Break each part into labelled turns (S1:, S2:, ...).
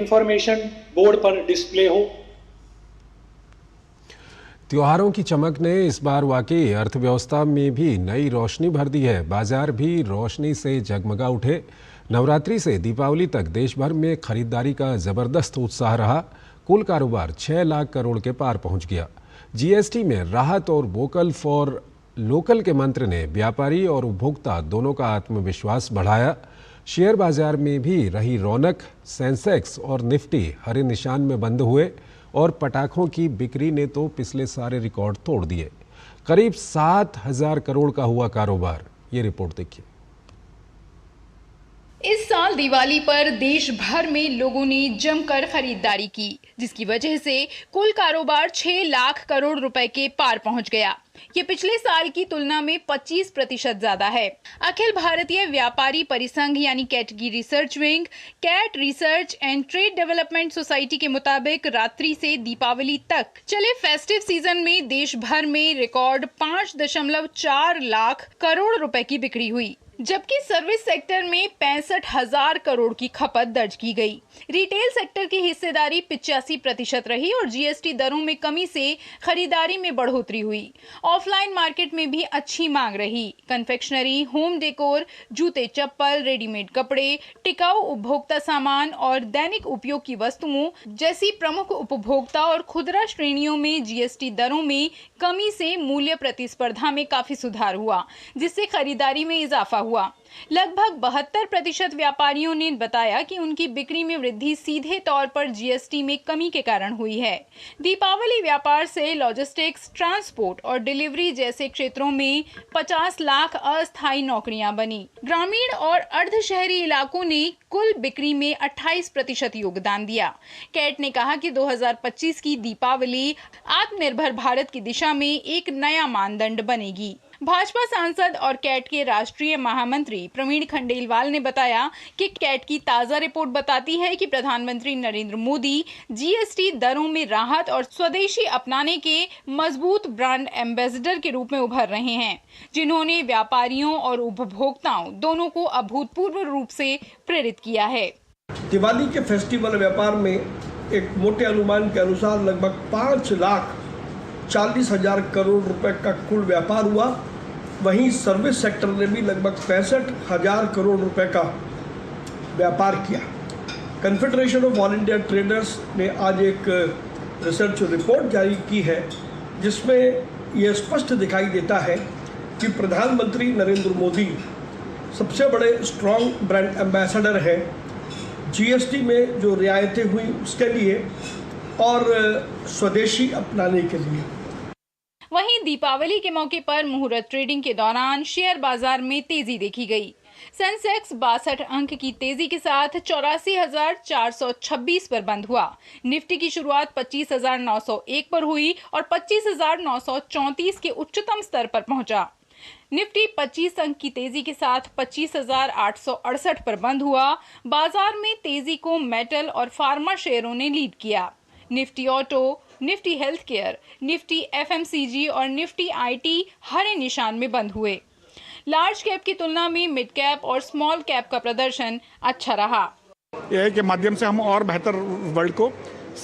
S1: Information board पर display हो।
S2: त्योहारों की चमक ने इस बार वाकई अर्थव्यवस्था में भी नई रोशनी भर दी है। बाजार भी रोशनी से जगमगा उठे। नवरात्रि से दीपावली तक देश भर में खरीदारी का जबरदस्त उत्साह रहा। कुल कारोबार 6 लाख करोड़ के पार पहुंच गया। जीएसटी में राहत और वोकल फॉर लोकल के मंत्र ने व्यापारी और उपभोक्ता दोनों का आत्मविश्वास बढ़ाया। शेयर बाजार में भी रही रौनक। सेंसेक्स और निफ्टी हरे निशान में बंद हुए और पटाखों की बिक्री ने तो पिछले सारे रिकॉर्ड तोड़ दिए। करीब 7,000 करोड़ का हुआ कारोबार। ये रिपोर्ट देखिए।
S3: इस साल दिवाली पर देश भर में लोगों ने जमकर खरीदारी की, जिसकी वजह से कुल कारोबार 6 लाख करोड़ रुपए के पार पहुंच गया। ये पिछले साल की तुलना में 25% ज्यादा है। अखिल भारतीय व्यापारी परिसंघ यानी कैट की research wing, CAT research and trade development society के मुताबिक रात्रि से दीपावली तक चले फेस्टिव सीजन में देश भर में रिकॉर्ड 5.4 लाख करोड़ रुपए की बिक्री हुई, जबकि सर्विस सेक्टर में 65,000 करोड़ की खपत दर्ज की गई। रिटेल सेक्टर की हिस्सेदारी 85% रही और जीएसटी दरों में कमी से खरीदारी में बढ़ोतरी हुई। ऑफलाइन मार्केट में भी अच्छी मांग रही। कन्फेक्शनरी, होम डेकोर, जूते चप्पल, रेडीमेड कपड़े, टिकाऊ उपभोक्ता सामान और दैनिक उपयोग की वस्तुओं जैसी प्रमुख उपभोक्ता और खुदरा श्रेणियों में जीएसटी दरों में कमी से मूल्य प्रतिस्पर्धा में काफी सुधार हुआ, जिससे खरीदारी में इजाफा हुआ। लगभग 72% व्यापारियों ने बताया कि उनकी बिक्री में वृद्धि सीधे तौर पर जीएसटी में कमी के कारण हुई है। दीपावली व्यापार से लॉजिस्टिक्स, ट्रांसपोर्ट और डिलीवरी जैसे क्षेत्रों में 50 लाख अस्थायी नौकरियां बनी। ग्रामीण और अर्धशहरी इलाकों ने कुल बिक्री में 28% योगदान दिया। कैट ने कहा कि 2025 की दीपावली आत्मनिर्भर भारत की दिशा में एक नया मानदंड बनेगी। भाजपा सांसद और कैट के राष्ट्रीय महामंत्री प्रवीण खंडेलवाल ने बताया कि कैट की ताजा रिपोर्ट बताती है कि प्रधानमंत्री नरेंद्र मोदी जीएसटी दरों में राहत और स्वदेशी अपनाने के मजबूत ब्रांड एम्बेसडर के रूप में उभर रहे हैं, जिन्होंने व्यापारियों और उपभोक्ताओं दोनों को अभूतपूर्व रूप से प्रेरित किया है।
S4: दिवाली के फेस्टिवल व्यापार में एक मोटे अनुमान के अनुसार लगभग 5,40,000 करोड़ रुपए का कुल व्यापार हुआ। वहीं सर्विस सेक्टर ने भी लगभग 65,000 करोड़ रुपए का व्यापार किया। Confederation of all India traders ने आज एक रिसर्च रिपोर्ट जारी की है, जिसमें यह स्पष्ट दिखाई देता है कि प्रधानमंत्री नरेंद्र मोदी सबसे बड़े स्ट्रॉन्ग ब्रांड एम्बेसडर हैं जीएसटी में जो रियायतें हुई उसके लिए और स्वदेशी अपनाने के लिए।
S3: वहीं दीपावली के मौके पर मुहूर्त ट्रेडिंग के दौरान शेयर बाजार में तेजी देखी गई। सेंसेक्स 62 अंक की तेजी के साथ 84,426 पर बंद हुआ। निफ्टी की शुरुआत 25,901 पर हुई और 25,934 के उच्चतम स्तर पर पहुंचा। निफ्टी 25 अंक की तेजी के साथ 25,868 पर बंद हुआ। बाजार में तेजी को मेटल और फार्मा शेयरों ने लीड किया। Nifty auto, Nifty health care, Nifty FMCG और निफ्टी आईटी हरे निशान में बंद हुए। लार्ज कैप की तुलना में मिड कैप और स्मॉल कैप का प्रदर्शन अच्छा रहा।
S5: यह के माध्यम से हम और बेहतर वर्ल्ड को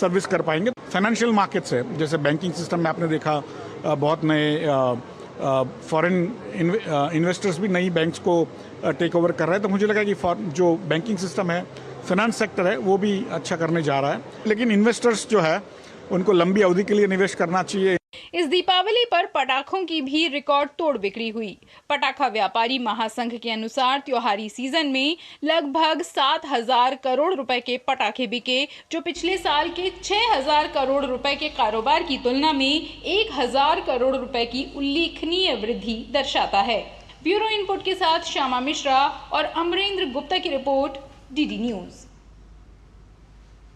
S5: सर्विस कर पाएंगे। फाइनेंशियल मार्केट से, जैसे बैंकिंग सिस्टम में आपने देखा बहुत नए फॉरेन इन्वेस्टर्स भी नई बैंक्स को टेक ओवर कर रहे हैं, तो मुझे लगा कि जो बैंकिंग सिस्टम है, फाइनेंस सेक्टर है, वो भी अच्छा करने जा रहा है। लेकिन इन्वेस्टर्स जो है उनको लंबी अवधि के लिए निवेश करना चाहिए।
S3: इस दीपावली पर पटाखों की भी रिकॉर्ड तोड़ बिक्री हुई। पटाखा व्यापारी महासंघ के अनुसार त्योहारी सीजन में लगभग 7,000 करोड़ रुपए के पटाखे बिके, जो पिछले साल के 6,000 करोड़ रुपए के कारोबार की तुलना में 1,000 करोड़ रुपए की उल्लेखनीय वृद्धि दर्शाता है। ब्यूरो इनपुट के साथ श्यामा मिश्रा और अमरेंद्र गुप्ता की रिपोर्ट, डीडी न्यूज।